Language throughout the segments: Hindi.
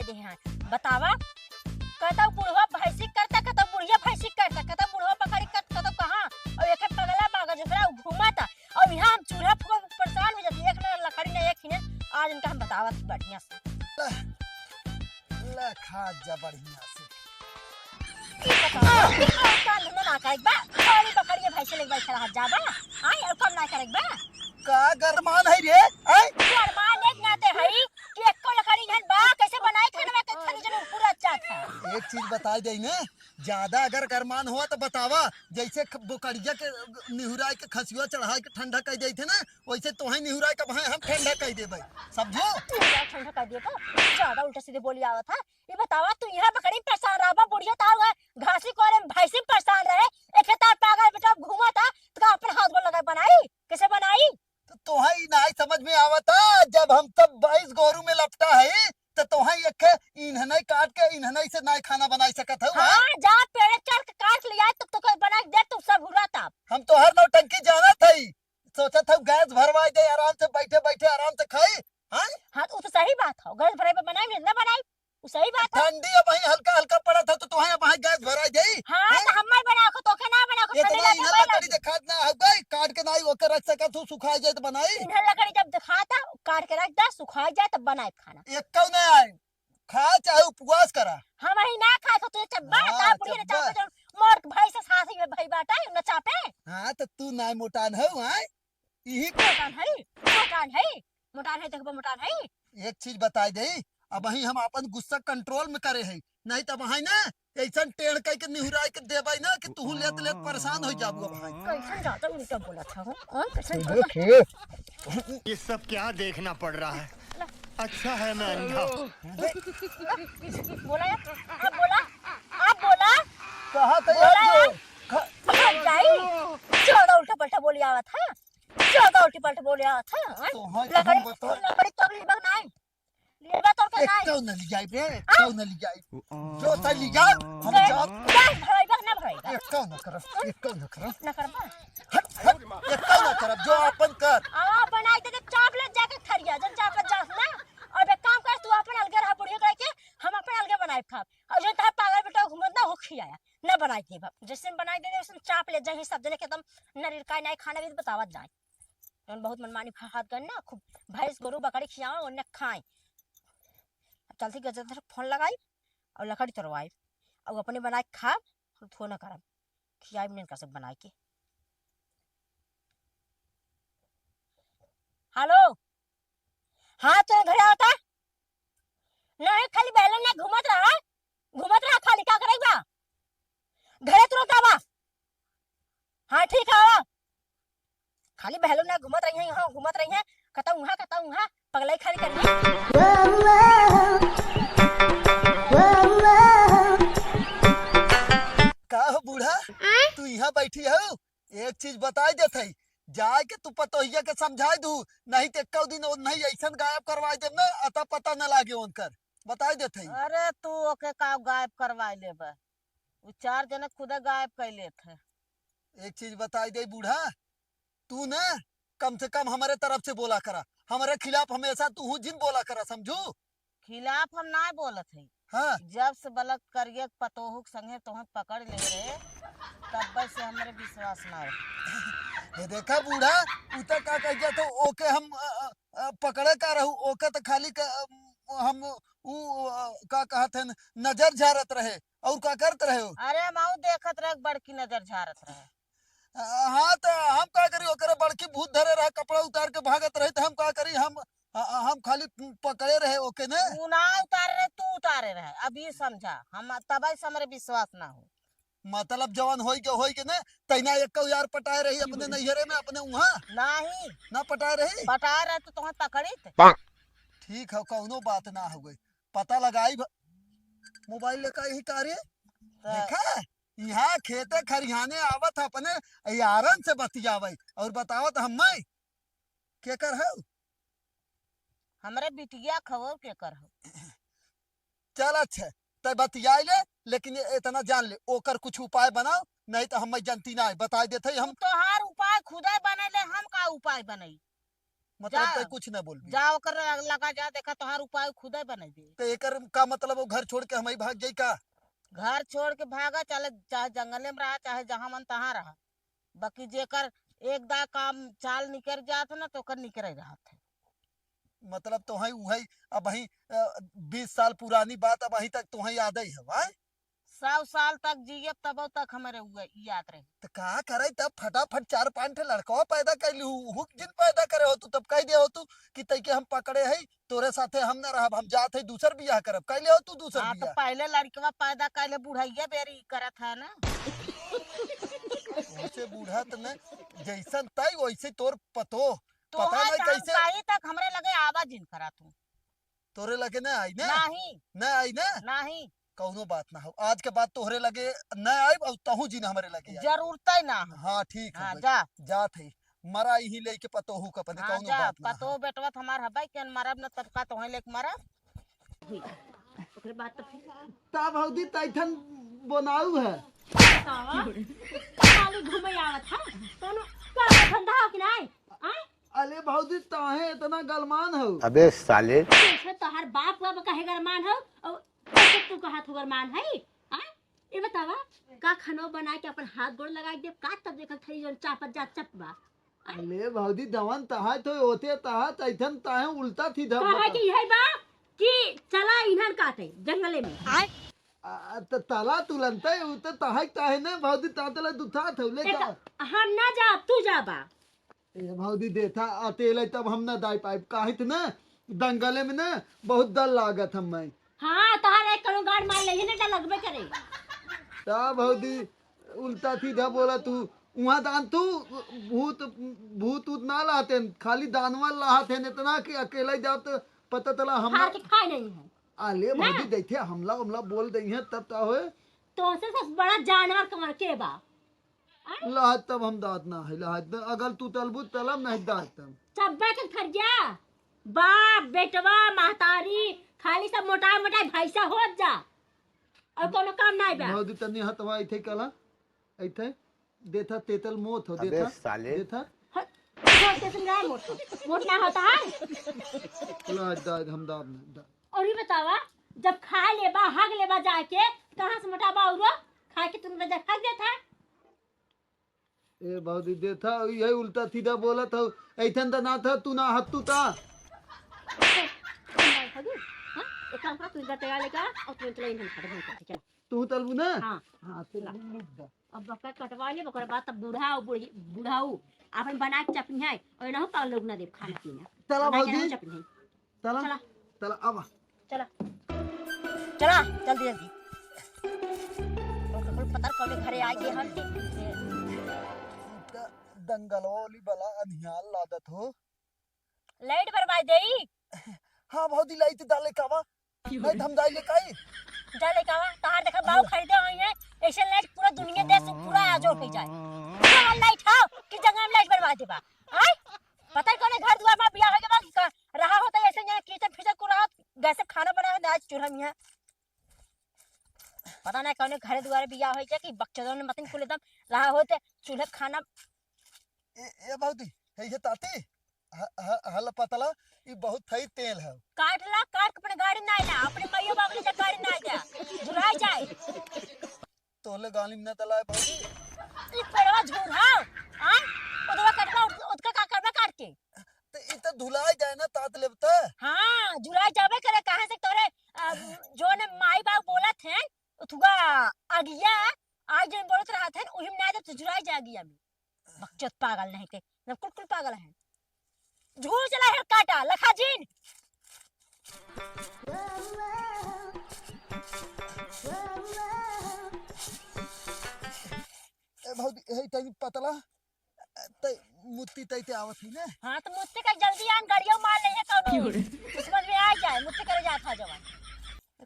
दे हैं बतावा कहता बुढ़वा भैंसी करता कहता बुढ़िया भैंसी करता कहता बुढ़वा बकरी करता कहता कहां और एक पगला बागा जकरा घुमाता और यहां हम चूल्हा फूक परेशान हो जाती एक ना लकड़ी ना एक हिने आज इनका हम बतावत बढ़िया से ला खा जा बढ़िया से कान धंधा ना करे बा खाली बकरी के भैंसी लेके बैठा रहा जाबा आई और कम ना करे बा का गरमान है रे हैं गरमान एक नाते हई कि एको लकड़ी घन बा कैसे बनाई खाना में खाली जन पूरा अच्छा था एक चीज बताई दई ने ज्यादा अगर गरमान हुआ तो बतावा जैसे बोकड़िया के निहुराई के खसिया चढ़ाई के ठंडा कर देते ना वैसे तोहे निहुराई के भाई हम ठंडा कर देबे समझो ठंडा कर दिया तो ज्यादा उल्टा सीधे बोली आवत था ये बतावा तू यहाँ बकरी परेशान रहा बुढ़िया था घासी कोरे भैंसी परेशान रहे एक तार पागल बेटा घूमा था तो अपन हाथ में लगा बनाई कैसे बनाई तो तोहे नहीं समझ में आवता जब हम तब 22 गोरू में लपटा है तो तोहे एक इन्हने काट के इन्हने से नहीं खाना बना सकत है हां जा पेड़ काट लिया तब तो कोई बना दे तू सब हुरा था हम तो हर नौटंकी जाना थई सोचा था गैस भरवाई दे आराम से बैठे बैठे आराम से खाई हां तो सही बात है गैस भरे पे बनाई ना बनाई वो सही बात है ठंडी अब वही हल्का हल्का पड़ा था तो तोहे अब वही गैस भराई देई हां तो हम्मर बना को तोखे ना बना को ठंडी इतना इन्हें लकड़ी दिखा ना हो गई काट के नहीं ओके रख सका तू सुखाई जाए तो बनाई इन्हें लकड़ी जब दिखाता काट के रख दे सुखाई जाए तब बनाए खाना एक कौ नहीं आए खा चाहे उपवास करा हम ही ना खाए तो चब्बा ता बुढ़ी ने चापे मोर भाई से साथी में भाई बाटा न चापे हां तो तू ना मोटान हो हैं यही मोटान है देखबो मोटान है एक चीज बताई दे अब वही हम अपन गुस्सा कंट्रोल में करे है नहीं तो वही ना ऐसा टेढ़ कह के निहुराई के देबै ना कि तू लेत लेत परेशान हो जाबू भाई कैसन जाता उल्टा बोला था हां कैसन देखिए ये सब क्या देखना पड़ रहा है अच्छा है मैं अंधा बोला यार आप बोला कहा तो यार जो जाई ज्यादा उल्टा पलटा बोली आवत है ज्यादा उल्टी पलटा बोली आवत है लकड़ी तो अगली बार नहीं लेबा तो के नहीं क्यों न ले जाई बे क्यों न ले जाई जो त ले जा हम जा भराइबा ना भराइबा क्यों न करब ना करबा क्यों न करब जो अपन कर आ बनाई दे चाप ले जाके खरिया जन चाप जास ना और एक काम कर तू अपन अलगे रहा बुढ़िया कह के हम अपन अलगे बनाई खा और जो ता पागल बेटा घुमत ना हो खियाया ना बनाई दे बाप जैसे बनाई दे वैसे चाप ले जाही सब जने के एकदम नरीर का नहीं खाना भी बतावत जाए जन बहुत मनमानी हाथ करना खूब भैंस गोरू बकरी खियाओ और न खाए चलती गजर फोन लगाई और लकड़ी तरवाई और अपने बनाए खा थो ना करब खियाई नहीं कर सब बनाए के हेलो हाँ तो घर आता नहीं खाली बैलन ना घूमत रहा खाली क्या करेगा घरे तुरंत आवा हाँ ठीक है आवा खाली बहलों ना घूमत रही है कता उहा पगलाई खाली करनी का हो बूढ़ा तू यहाँ बैठी हो एक चीज बताई देत है जाए के तू पतोहिया के समझाई दू नहीं तो एक दिन नहीं ऐसा गायब करवाई दे ना अता पता न लागे उनकर बताई देत है अरे तू ओके का गायब करवाई लेबे वो 4 जने खुदे गायब कर लेत है एक चीज बताई दे बूढ़ा तू ना कम से कम हमारे तरफ से बोला करा हमारे खिलाफ हमेशा तू जिन बोला करा समझू खिलाफ हम ना बोलत है हाँ जब से बलक करिए पतोहुक संगे तोहन पकड़ ले रहे तब से हमरे विश्वास ना ये देखा बूढ़ा उतर का कह गया तो ओके हम पकड़े का रहू ओके तो खाली हम का कहत है नजर झारत रहे और का करत रहे हो अरे माऊ देखत रहे बड़की नजर झारत रहे हाँ तो हम का करी ओकरे बड़की भूत धरे रहे कपड़ा उतार के भागत रहे तो हम का करी हम खाली पकड़े रहे ओके ने तू ना उतारे रहे तू उतारे रहे अभी समझा हम तब से हमारे विश्वास ना हो मतलब जवान होई के ने तैना एक यार पटाए रही अपने नैहरे में अपने वहां नहीं ना पटाए रही पटाए रहे तो तोहन पकड़ी थे ठीक है कौनो बात ना हो गई पता लगाई मोबाइल लेकर यही कार्य देखा यहाँ खेते खरियाने आवत अपने यारन से बतियावे और बतावत हम के कर है हमरे बिटिया खबर के कर हो चल अच्छा तो बतियाई ले लेकिन इतना जान ले ओकर कुछ उपाय बनाओ नहीं तो हम जनती ना बता देते हम तो हर उपाय खुदा बने ले हम का उपाय बनाई मतलब जा। तय कुछ न बोल जा ओकर लगा जा, देखा तोहार उपाय खुदे बने दे। तो एकर का मतलब वो घर छोड़ के हम ही भाग जाई का? घर छोड़ के भागा चले, चाहे जंगले में रहा चाहे जहां मन तहां रहा, बाकी जेकर एक दा काम चाल निकल जात ना तो ओकर निकल जात है। मतलब तो है वही अब वही 20 साल पुरानी बात अब वही तक तो है याद ही है भाई। 100 साल तक जियब तब तक हमारे हुए याद रहे। तो का करे तब फटाफट 4-5 ठे लड़का पैदा कर लू हुक जिन पैदा करे हो तू तब कह दे हो तू कि तई के हम पकड़े है तोरे साथे हम न रहब हम जात है दूसर बियाह करब कह ले हो तू दूसर हाँ तो बियाह। पहले लड़कवा पैदा कैले बुढ़ैया बेरी करत है ना। वैसे बूढ़ा त न जैसन तई वैसे तोर पतो तो पता है नहीं कैसे कहीं तक हमरे लगे आवाज इन करा तू। तोरे लगे न आई न नहीं न आई न नहीं कौनो बात ना हो आज के बाद तोहरे लगे न आई और तहू जी न हमरे लगे आई। जरूरत ही ना हो। हाँ ठीक है हाँ भाई, जा। जात है मरा ही लेके पतो हूँ कपने हाँ कौनो जा, बात ना पतो बेटवा हमार हबाई केन मरब न तब का तो लेके मरब। ओकरे बाद तो फिर ता भौजी तैठन बनाऊ है बतावा खाली घूमे आवत है कोनो का धंधा हो कि नहीं आय अरे भौजी ताहे इतना गलमान हो। अबे साले कैसे तोहार बाप बाप कहे गरमान हो और कैसे तू कहा तू गरमान है आय ये बतावा का खानो बना के अपन हाथ गोड़ लगा दे का तब देखल थई जन चापत जा चपबा अरे भौजी दवन तहा तो होते तहा तैठन ताहे उल्टा थी धब कहा कि है बा कि चला इन्हन काटे जंगले में आय तो तला तुलंते उ तो तहा ताहे न भौजी तातला दुथा थौले का हम ना जा तू जा बा ए भौजी देथा अतेले तब हम न दाई पाइप काहित न दंगले में न बहुत डर लागत हम मैं। हाँ तोहार एक करो गाड़ मार ले ना लगबे करे ता भौजी उल्टा सीधा बोला तू वहाँ दान तू भूत भूत उत ना लाते खाली दानवा लाते इतना कि अकेले जाओ तो पता चला हम हार के खाए नहीं है आले भौजी देखे हमला हमला बोल दई है तब का होए तो से सब बड़ा जानवर कमर के बा लाहत तब हम दात ना है लाहत अगर तू तलबू तलब नहीं दात तब चब्बे के खर्जा बाप बेटवा महतारी खाली सब मोटा मोटा भैसा हो जा और कोनो काम नहीं बा भौजी तनी हतवा इथे कला इथे देथा तेतल मोत हो अबे देथा साले देथा मोट ना होता है लाहत दाद हम दाब ना और ये बतावा जब खा लेबा हग लेबा जाके कहाँ से मोटाबा और खा के तुम रजा खा देता ए भौजी देथा यही उल्टा सीधा बोला था ऐठन तो ना था तू ना हत तू ता एक काम कर तू इधर तैयार लेकर और तू चला इन्हें खत्म कर चल तू तलबू ना हाँ हाँ तो लुट दा अब बकरा कटवा ले बकरा बात तब बूढ़ा बूढ़ाऊ अपन बना के चपनी है और ना पाल लोग ना दे खाना पीना चला बना के भौजी ना चपनी चला चला। चला अब चला चला जल्दी जल्दी और पता कौन घरे आ गए हम दंगलोली बला अनियाल लादत हो लाइट बर्बाद देई हाँ भौजी लाइट डाले कावा नहीं धमदाई ले काई डाले कावा तार देखा बाऊ खरीदे हुए हैं ऐसे लाइट पूरा दुनिया देश पूरा आजो हो जाए पूरा लाइट हो कि जगह में लाइट बर्बाद देबा आय पता कौन घर द्वार में बियाह हो गया का रहा होता ऐसे यहाँ कीचड़ फिचड़ को रहा वैसे खाना बनाया है आज चूल्हा में पता नहीं कौन घर द्वार बियाह हो गया कि बच्चों ने मतन कुल एकदम रहा होते चूल्हे खाना ए भौजी है ताती हल पतला ये बहुत थई तेल है काट ला काट के अपने गाड़ी ना ला अपने मैया बाबू ने गाड़ी ना जा झुराई जाए तोले गाली में न तलाए भौजी इस पेड़वा झुराओ हां उधवा कटवा उसका का करबा काट के तो ई तो धुलाई जाए ना तात लेबता हां झुराई जाबे करे कहां से तोरे जो ने माई बाबू बोलत हैं उथुगा अगिया आज जन बोलत रहा थे ओहिम ना जब झुराई जागिया में बकचोद पागल नहीं के ना कुल पागल है झूर चला है काटा लखा जीन ए भौजी है तई पतला तई मुत्ती तई ते आवत ही ना हां तो मुझसे का जल्दी आन गाड़ियों मार ले है कौनो समझ में आ जाए मुझसे करे जाता जवान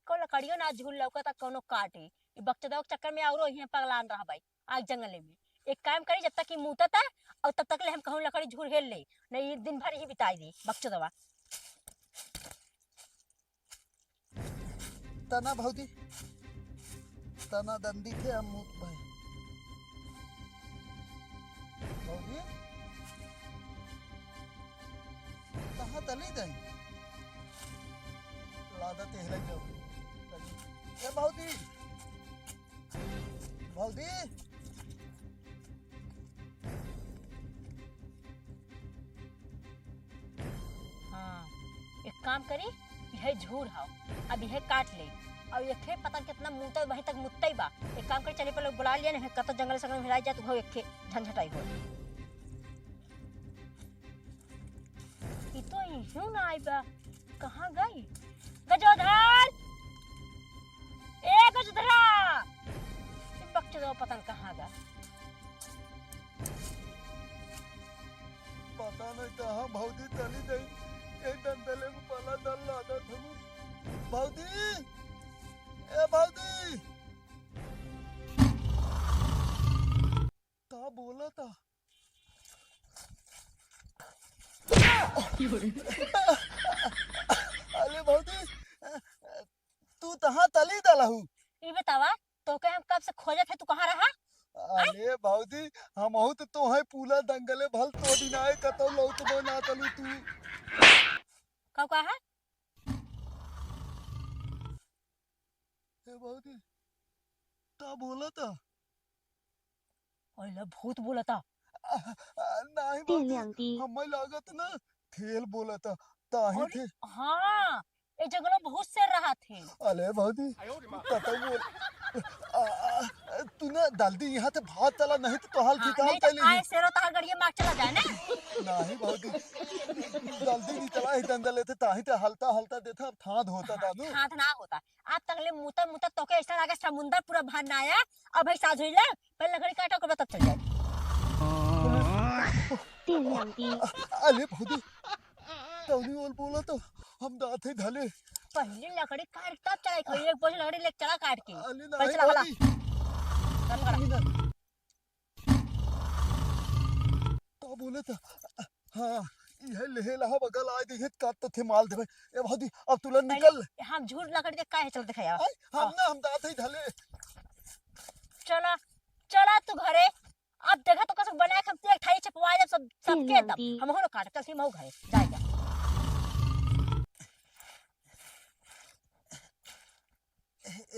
को लकड़ियों ना झूल लौका तक कोनो काटे ई बकचोदा के चक्कर में औरो यहां पगलान रहा भाई आज जंगले में एक काम करी जब तक कि मुतता और तब तक ले हम कहूं लकड़ी झूर हेल ले नहीं दिन भर ही बिताई दी बकचोदवा तना भौजी तना दंदी थे हम मुत भाई भौजी तली दई लादत हेला जाओ ए भौजी भौजी हाँ एक काम करी, यह झूर हाओ अब यह काट ले और ये खे पता कितना मुंता वहीं तक मुत्तई बा। एक काम कर चले पर लोग बुला लिया ना कत जंगल संग में हिलाई जा तो एक खे झंझटाई हो। ये तो यूं ना आई बा, कहाँ गई गजोधर? ए गजोधरा, ये बच्चे तो पता नहीं कहाँ गया। पता नहीं कहाँ भौजी तली दई ए डंडले में पला दल लादत हम भौजी ए भौजी का बोला था अरे भौजी तू तहाँ तली दलहू ये बतावा तो के हम कब से खोजत है, तू कहाँ रहा? अरे भौजी हम तो है पूला दंगले भल तो दिनाए कतो लौट बना तलू तू कब कहा? ए भौजी ता बोला था ओला भूत बोला था। नहीं 电亮 भौजी 滴， हमें लागत ना थेल बोला था ताही थे हाँ ये जंगलों बहुत से रहा थे। अरे भौजी कतो बोल तू ना जल्दी यहाँ से भाग चला नहीं तो हाल हाँ, ठिकान नहीं तो चली आए शेरों तहार गड़िए मार चला जाए ना। नहीं भौजी जल्दी नहीं चला ही दंगल थे ताही ते हलता हलता देता अब थाद होता दादू हाथ ना होता आज तक ले मुता मुता तो के ऐसा लगा समुंदर पूरा भार ना आया। अब भाई साझ हुई ले पहले लकड़ी काटो के बाद तब चल जाए। 电亮滴， अरे भौजी तौनी बोल बोला तो हम दाते धले पहले लकड़ी काट तब चलाई खई एक बोझ लकड़ी लेके चला काट के अरे पहले नहीं चला वाला भौजी चल करा। तो बोले था हाँ यह लेहे लहा बगल आए देखे काट तो थे माल दे भाई ए भौजी अब तुरंत निकल पहले हम झूठ लकड़ी देख काहे चलते खया। आई, हम ना हम दाते धले चला चला तू घरे अब देखा तो कसम बना के हम तेल खाई चपवा जब सब सबके दम हम हो काट चल सी मऊ घरे जाएगा।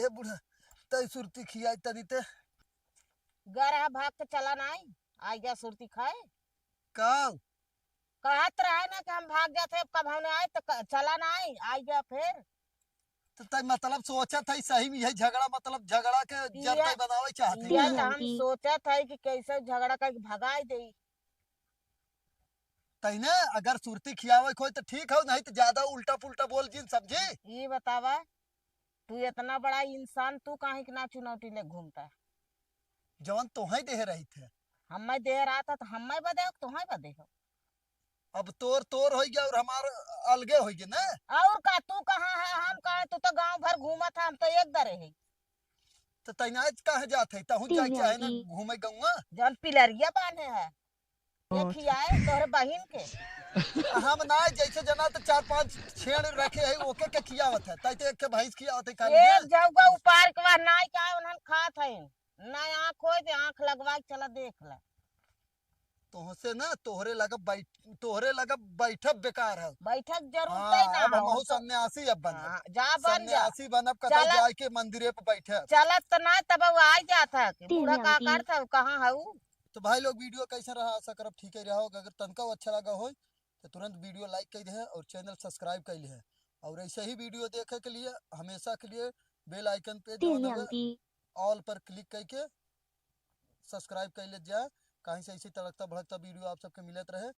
ए बुढ़ा तई सुरती खियाई तनी ते गरा भाग के चला नहीं आ गया सुरती खाए। काव कहत रहे ना कि हम भाग जाते अब कब हमने आए तो चला नहीं आ गया फिर। तो तई मतलब सोचा था सही में यही झगड़ा मतलब झगड़ा के जब तई बनावे चाहते ये हैं। तो हम सोचा था कि कैसे झगड़ा करके भगाई दे। तई ने अगर सुरती खियावे कोई तो ठीक हो नहीं तो ज्यादा उल्टा पुल्टा बोल जिन समझे ये बतावा तू इतना बड़ा इंसान तू काहे कि ना चुनौती ले घूमता है। जवन तोहे दे रही थे हमें दे रहा था तो हमें बदे तुम्हें बदे हो। अब तोर तोर हो गया और हमार अलगे हो गया ना और का तू कहाँ है हम कहाँ तू तो गांव भर घूमा था हम तो एक दरे है। तो तैनात कहाँ जाते तहु तीन जाके है ना लड़की। घूमे गऊआ जौन पिलरिया बांधे है ये खियाए तोहरे बहिन के। हम ना जैसे जना तो 4-5 छेड़ रखे है ओके के खियावत है तई तो एक के भैंस खियावत है काली एक जगह उपार के बाद नाई का उन्हन खात है ना आँख हो दे आँख लगवा के चला देख ला। तोहसे ना तोहरे लगा बैठब बेकार है बैठक जरूर हाँ, ना अब हो हमहू सन्यासी अब बन हाँ, जा बन जा सन्यासी बनब कतौ चला- जाए के मंदिरे पे बैठे चलत तो ना तब वो आ जाता कि तीन बूढ़ा का लड़की। करता कहाँ है वो। तो भाई लोग वीडियो कैसा रहा आशा करब ठीक ही रहा होगा अगर तनका अच्छा लगा हो तो तुरंत वीडियो लाइक कर दे और चैनल सब्सक्राइब कर ले और ऐसे ही वीडियो देखे के लिए हमेशा के लिए बेल आइकन पे 电亮滴， ऑल पर क्लिक करके सब्सक्राइब कर ले जाए कहीं से ऐसी तड़कता भड़कता वीडियो आप सबके मिलत रहे।